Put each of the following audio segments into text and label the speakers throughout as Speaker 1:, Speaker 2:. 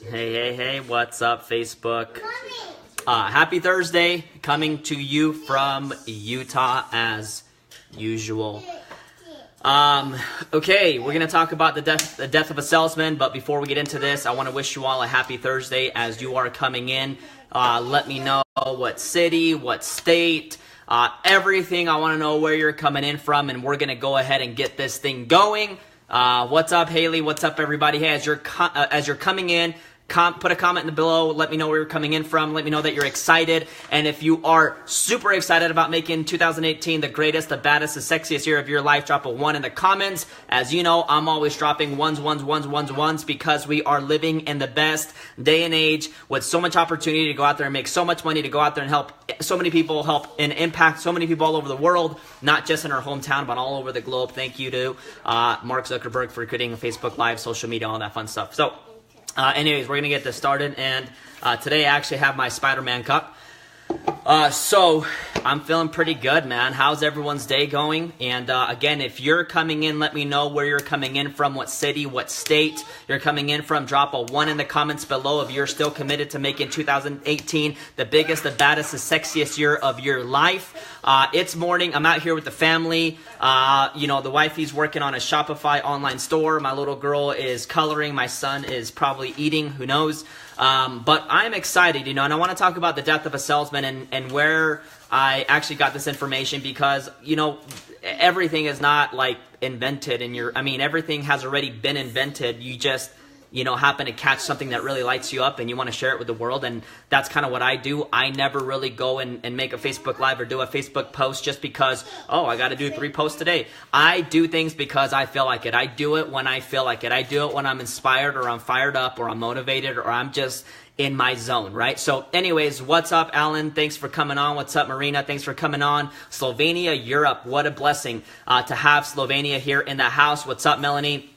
Speaker 1: Hey, what's up, Facebook? Happy Thursday, coming to you from Utah as usual. Okay, we're going to talk about the death of a salesman, but before we get into this, I want to wish you all a happy Thursday as you are coming in. Let me know what city, what state, everything. I want to know where you're coming in from, and we're going to go ahead and get this thing going. What's up, Haley? What's up, everybody? Hey, as you're coming in, put a comment below. Let me know where you're coming in from. Let me know that you're excited. And if you are super excited about making 2018 the greatest, the baddest, the sexiest year of your life, drop a 1 in the comments. As you know, I'm always dropping ones because we are living in the best day and age with so much opportunity to go out there and make so much money, to go out there and help so many people, help and impact so many people all over the world, not just in our hometown, but all over the globe. Thank you to Mark Zuckerberg for creating Facebook Live, social media, all that fun stuff. So anyways, we're going to get this started, and today I actually have my Spider-Man cup. So I'm feeling pretty good, man. How's everyone's day going? And again, if you're coming in, let me know where you're coming in from, what city, what state you're coming in from. Drop a 1 in the comments below if you're still committed to making 2018 the biggest, the baddest, the sexiest year of your life. It's morning. I'm out here with the family. The wifey's working on a Shopify online store. My little girl is coloring. My son is probably eating. Who knows? But I'm excited, and I want to talk about the death of a salesman and where I actually got this information because, everything is not like invented everything has already been invented. You just, happen to catch something that really lights you up and you want to share it with the world. And that's kind of what I do. I never really go and make a Facebook Live or do a Facebook post just because, I got to do 3 posts today. I do things because I feel like it. I do it when I feel like it. I do it when I'm inspired or I'm fired up or I'm motivated or I'm just in my zone, right? So anyways, what's up, Alan? Thanks for coming on. What's up, Marina? Thanks for coming on. Slovenia, Europe. What a blessing to have Slovenia here in the house. What's up, Melanie?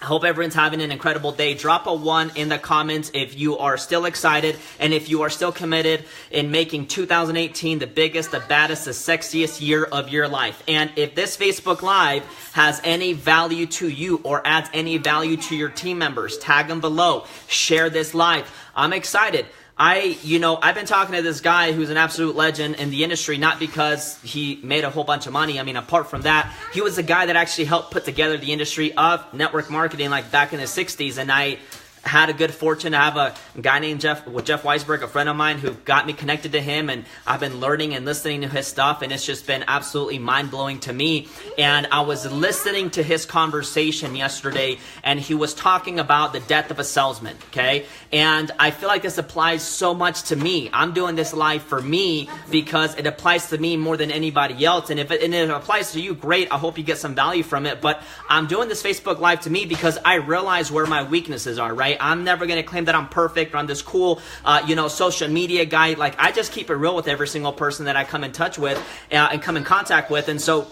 Speaker 1: I hope everyone's having an incredible day. Drop a 1 in the comments if you are still excited and if you are still committed in making 2018 the biggest, the baddest, the sexiest year of your life. And if this Facebook Live has any value to you or adds any value to your team members, tag them below. Share this live. I'm excited. I've been talking to this guy who's an absolute legend in the industry, not because he made a whole bunch of money. Apart from that, he was the guy that actually helped put together the industry of network marketing like back in the 60s. And I had a good fortune to have a guy named Jeff Weisberg, a friend of mine, who got me connected to him, and I've been learning and listening to his stuff, and it's just been absolutely mind-blowing to me. And I was listening to his conversation yesterday, and he was talking about the death of a salesman, okay? And I feel like this applies so much to me. I'm doing this live for me because it applies to me more than anybody else, and if it applies to you, great. I hope you get some value from it, but I'm doing this Facebook Live to me because I realize where my weaknesses are, right? I'm never going to claim that I'm perfect or I'm this cool, social media guy. Like, I just keep it real with every single person that I come in touch with and come in contact with. And so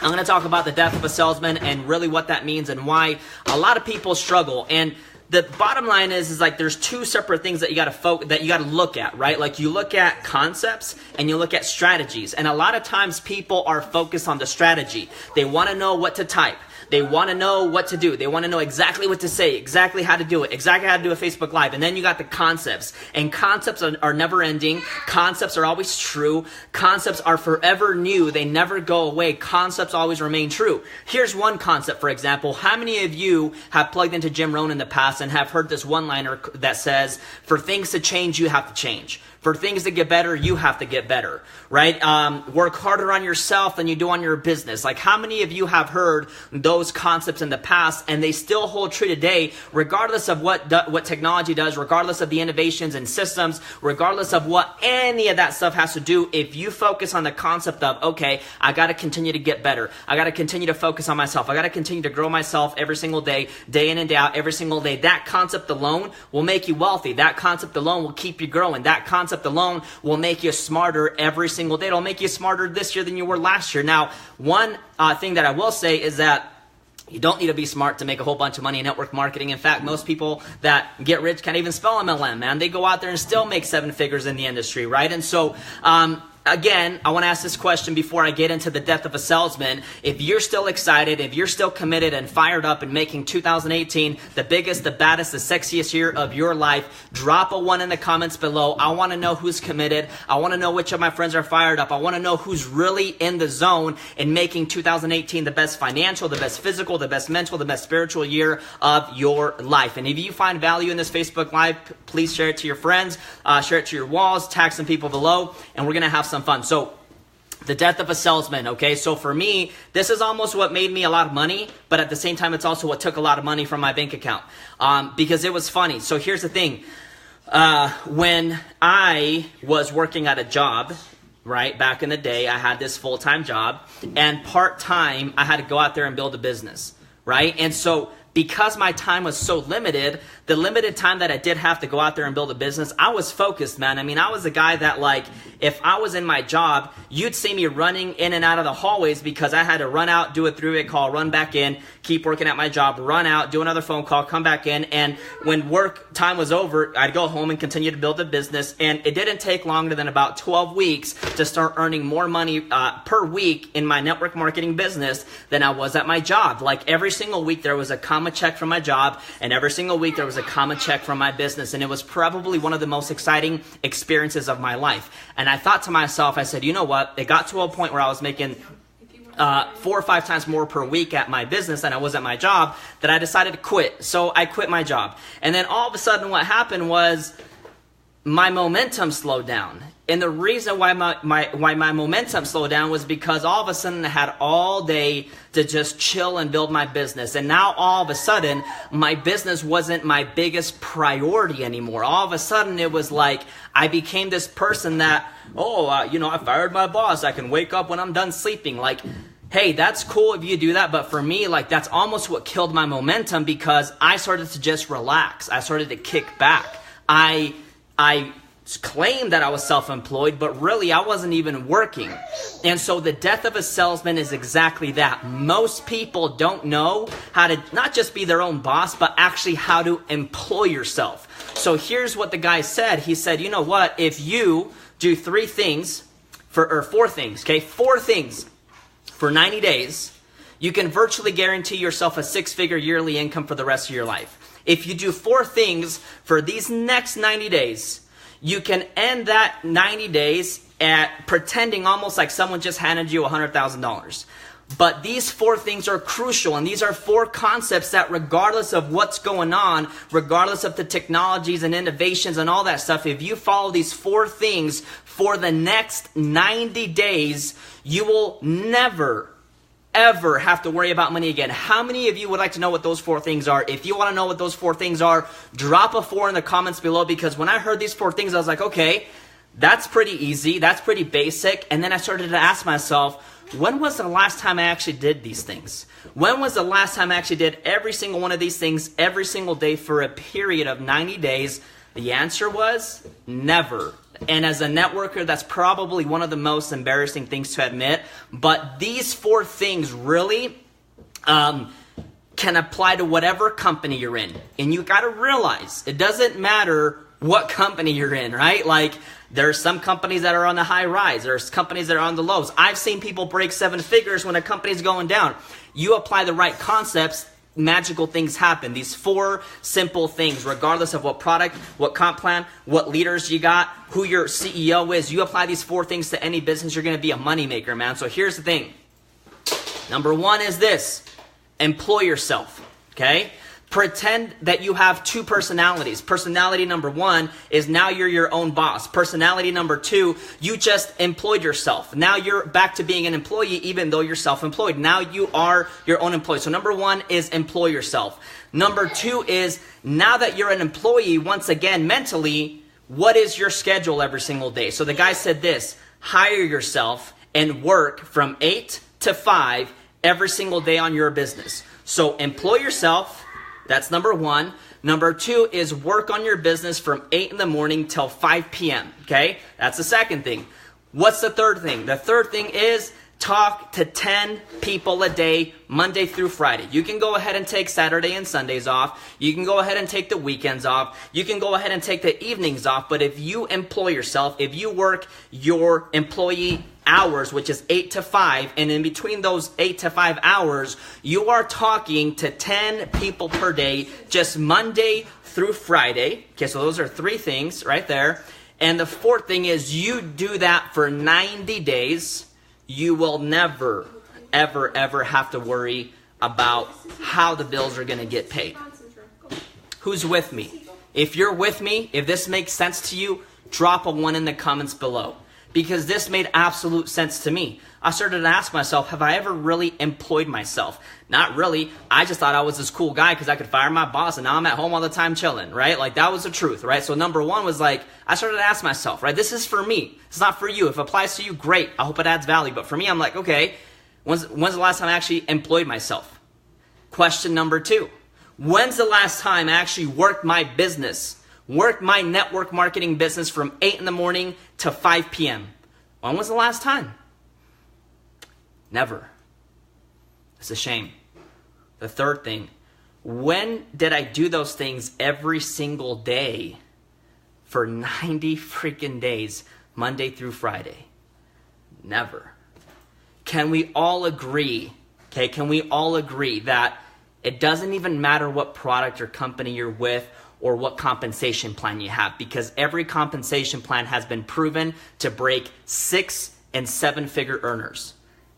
Speaker 1: I'm going to talk about the death of a salesman and really what that means and why a lot of people struggle. And the bottom line is like there's 2 separate things that you got to look at, right? Like you look at concepts and you look at strategies. And a lot of times people are focused on the strategy. They want to know what to type. They want to know what to do. They want to know exactly what to say, exactly how to do it, exactly how to do a Facebook Live. And then you got the concepts. And concepts are never ending. Concepts are always true. Concepts are forever new. They never go away. Concepts always remain true. Here's one concept, for example. How many of you have plugged into Jim Rohn in the past and have heard this one-liner that says, for things to change, you have to change. For things to get better, you have to get better, right? Work harder on yourself than you do on your business. Like, how many of you have heard those concepts in the past and they still hold true today, regardless of what technology does, regardless of the innovations and systems, regardless of what any of that stuff has to do? If you focus on the concept of, okay, I got to continue to get better. I got to continue to focus on myself. I got to continue to grow myself every single day, day in and day out, every single day. That concept alone will make you wealthy. That concept alone will keep you growing. That concept alone will make you smarter every single day. It'll make you smarter this year than you were last year. Now, one thing that I will say is that you don't need to be smart to make a whole bunch of money in network marketing. In fact, most people that get rich can't even spell MLM, man. They go out there and still make 7 figures in the industry, right? And so again, I want to ask this question before I get into the death of a salesman. If you're still excited, if you're still committed and fired up and making 2018 the biggest, the baddest, the sexiest year of your life, drop a 1 in the comments below. I want to know who's committed. I want to know which of my friends are fired up. I want to know who's really in the zone and making 2018 the best financial, the best physical, the best mental, the best spiritual year of your life. And if you find value in this Facebook Live, please share it to your friends, share it to your walls, tag some people below, and we're going to have some fun. So the death of a salesman, okay? So for me, this is almost what made me a lot of money, but at the same time, it's also what took a lot of money from my bank account, because it was funny. So here's the thing. When I was working at a job, right, back in the day, I had this full-time job, and part-time, I had to go out there and build a business, right? And so because my time was so limited, the limited time that I did have to go out there and build a business, I was focused, man. I mean, I was a guy that, like, if I was in my job, you'd see me running in and out of the hallways because I had to run out, do a 3-way call, run back in, keep working at my job, run out, do another phone call, come back in. And when work time was over, I'd go home and continue to build a business. And it didn't take longer than about 12 weeks to start earning more money per week in my network marketing business than I was at my job. Like, every single week there was a comma check from my job, and every single week there was a comma check from my business. And it was probably one of the most exciting experiences of my life. And I thought to myself, I said, you know what? It got to a point where I was making 4 or 5 times more per week at my business than I was at my job, that I decided to quit. So I quit my job. And then all of a sudden what happened was my momentum slowed down. And the reason why my momentum slowed down was because all of a sudden I had all day to just chill and build my business. And now all of a sudden my business wasn't my biggest priority anymore. All of a sudden it was like I became this person that, I fired my boss. I can wake up when I'm done sleeping. Like, hey, that's cool if you do that. But for me, like, that's almost what killed my momentum, because I started to just relax. I started to kick back. I claimed that I was self-employed, but really I wasn't even working. And so the death of a salesman is exactly that. Most people don't know how to not just be their own boss, but actually how to employ yourself. So here's what the guy said. He said, you know what? If you do 4 things, okay? 4 things for 90 days, you can virtually guarantee yourself a 6-figure yearly income for the rest of your life. If you do 4 things for these next 90 days, you can end that 90 days at pretending almost like someone just handed you $100,000. But these 4 things are crucial, and these are 4 concepts that, regardless of what's going on, regardless of the technologies and innovations and all that stuff, if you follow these 4 things for the next 90 days, you will never ever have to worry about money again. How many of you would like to know what those 4 things are? If you want to know what those 4 things are, drop a 4 in the comments below, because when I heard these 4 things, I was like, okay, that's pretty easy. That's pretty basic. And then I started to ask myself, when was the last time I actually did these things? When was the last time I actually did every single one of these things every single day for a period of 90 days? The answer was never. And as a networker, that's probably one of the most embarrassing things to admit. But these 4 things really can apply to whatever company you're in. And you got to realize it doesn't matter what company you're in, right? Like, there's some companies that are on the high rise. There's companies that are on the lows. I've seen people break 7 figures when a company's going down. You apply the right concepts, magical things happen. These 4 simple things, regardless of what product, what comp plan, what leaders you got, who your CEO is, you apply these 4 things to any business, you're going to be a moneymaker, man. So here's the thing. Number 1 is this: employ yourself, okay? Pretend that you have 2 personalities. Personality number 1 is now you're your own boss. Personality number 2, you just employed yourself. Now you're back to being an employee even though you're self-employed. Now you are your own employee. So number 1 is employ yourself. Number 2 is, now that you're an employee, once again, mentally, what is your schedule every single day? So the guy said this: hire yourself and work from 8 to 5 every single day on your business. So employ yourself. That's number 1. Number 2 is work on your business from 8 in the morning till 5 p.m. Okay? That's the second thing. What's the third thing? The third thing is Talk to 10 people a day, Monday through Friday. You can go ahead and take Saturday and Sundays off. You can go ahead and take the weekends off. You can go ahead and take the evenings off. But if you employ yourself, if you work your employee hours, which is 8 to 5, and in between those 8 to 5 hours, you are talking to 10 people per day, just Monday through Friday. Okay, so those are 3 things right there. And the 4th thing is you do that for 90 days. You will never, ever, ever have to worry about how the bills are going to get paid. Who's with me? If you're with me, if this makes sense to you, drop a 1 in the comments below. Because this made absolute sense to me. I started to ask myself, have I ever really employed myself? Not really. I just thought I was this cool guy because I could fire my boss and now I'm at home all the time chilling, right? Like that was the truth, right? So number 1 was like, I started to ask myself, right? This is for me. It's not for you. If it applies to you, great. I hope it adds value. But for me, I'm like, okay, when's the last time I actually employed myself? Question number 2. When's the last time I actually worked my business? Worked my network marketing business from 8 in the morning to 5 p.m. When was the last time? Never. It's a shame. The 3rd thing, when did I do those things every single day for 90 freaking days, Monday through Friday? Never. Can we all agree, okay, can we all agree that it doesn't even matter what product or company you're with or what compensation plan you have, because every compensation plan has been proven to break 6- and 7-figure earners.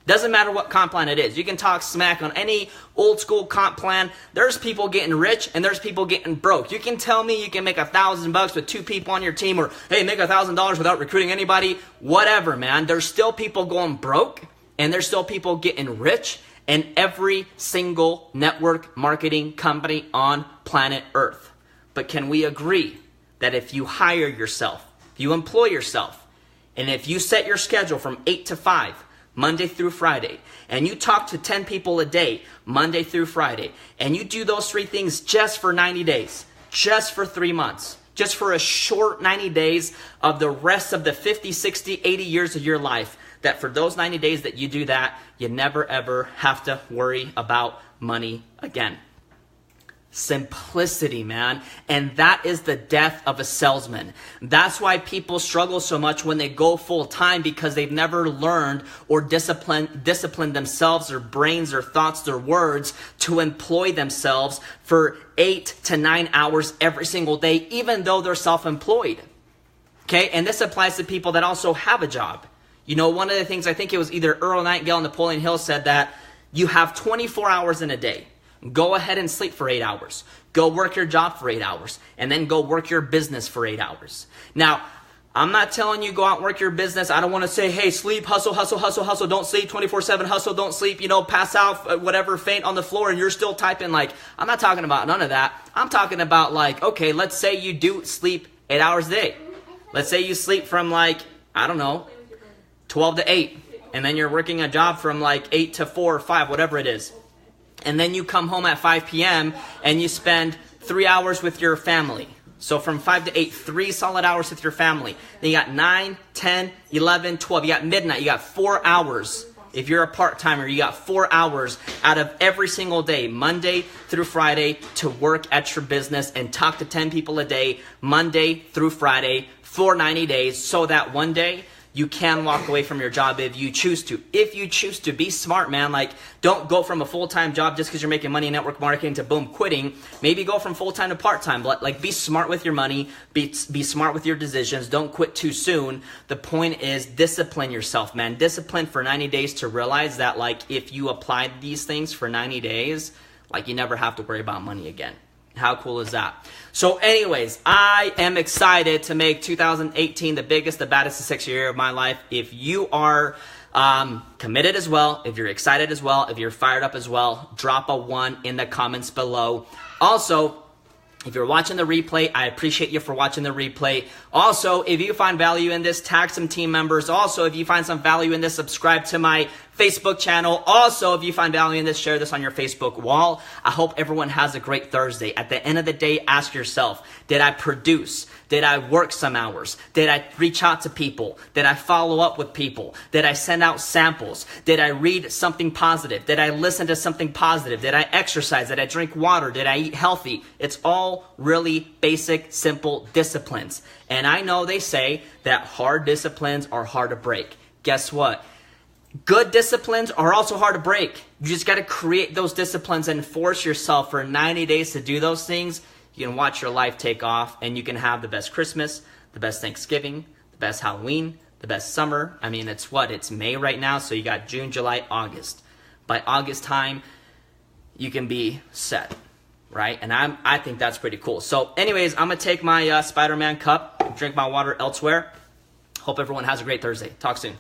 Speaker 1: Doesn't matter what comp plan it is. You can talk smack on any old school comp plan. There's people getting rich and there's people getting broke. You can tell me you can make $1,000 with 2 people on your team, or hey, make $1,000 without recruiting anybody. Whatever, man. There's still people going broke and there's still people getting rich in every single network marketing company on planet Earth. But can we agree that if you hire yourself, if you employ yourself, and if you set your schedule from 8 to 5, Monday through Friday, and you talk to 10 people a day, Monday through Friday, and you do those 3 things just for 90 days, just for 3 months, just for a short 90 days of the rest of the 50, 60, 80 years of your life, that for those 90 days that you do that, you never ever have to worry about money again. Simplicity, man. And that is the death of a salesman. That's why people struggle so much when they go full time, because they've never learned or disciplined themselves, their brains, their thoughts, their words to employ themselves for 8 to 9 hours every single day, even though they're self-employed. Okay. And this applies to people that also have a job. You know, one of the things, I think it was either Earl Nightingale or Napoleon Hill said that you have 24 hours in a day. Go ahead and sleep for 8 hours. Go work your job for 8 hours. And then go work your business for 8 hours. Now, I'm not telling you go out and work your business. I don't want to say, hey, sleep, hustle, hustle, hustle, hustle. Don't sleep 24/7, hustle, don't sleep, pass out, whatever, faint on the floor, and you're still typing. Like, I'm not talking about none of that. I'm talking about, like, okay, let's say you do sleep 8 hours a day. Let's say you sleep from, like, I don't know, 12 to 8. And then you're working a job from, like, 8 to 4 or 5, whatever it is. And then you come home at 5 p.m. and you spend 3 hours with your family. So from 5 to 8, 3 solid hours with your family. Then you got 9, 10, 11, 12. You got midnight. You got 4 hours. If you're a part-timer, you got 4 hours out of every single day, Monday through Friday, to work at your business and talk to 10 people a day, Monday through Friday, for 90 days, so that one day you can walk away from your job if you choose to. If you choose to, be smart, man. Like, don't go from a full-time job just because you're making money in network marketing to boom, quitting. Maybe go from full-time to part-time. But like, be smart with your money. Be smart with your decisions. Don't quit too soon. The point is, discipline yourself, man. Discipline for 90 days to realize that, like, if you apply these things for 90 days, like, you never have to worry about money again. How cool is that? So anyways, I am excited to make 2018 the biggest, the baddest, the sexiest year of my life. If you are committed as well, if you're excited as well, if you're fired up as well, drop a 1 in the comments below. Also, if you're watching the replay, I appreciate you for watching the replay. Also, if you find value in this, tag some team members. Also, if you find some value in this, subscribe to my Facebook channel. Also, if you find value in this, share this on your Facebook wall. I hope everyone has a great Thursday. At the end of the day, ask yourself, did I produce? Did I work some hours? Did I reach out to people? Did I follow up with people? Did I send out samples? Did I read something positive? Did I listen to something positive? Did I exercise? Did I drink water? Did I eat healthy? It's all really basic, simple disciplines. And I know they say that hard disciplines are hard to break. Guess what? Good disciplines are also hard to break. You just got to create those disciplines and force yourself for 90 days to do those things. You can watch your life take off, and you can have the best Christmas, the best Thanksgiving, the best Halloween, the best summer. I mean, it's May right now, so you got June, July, August. By August time, you can be set, right? And I think that's pretty cool. So anyways, I'm going to take my Spider-Man cup, drink my water elsewhere. Hope everyone has a great Thursday. Talk soon.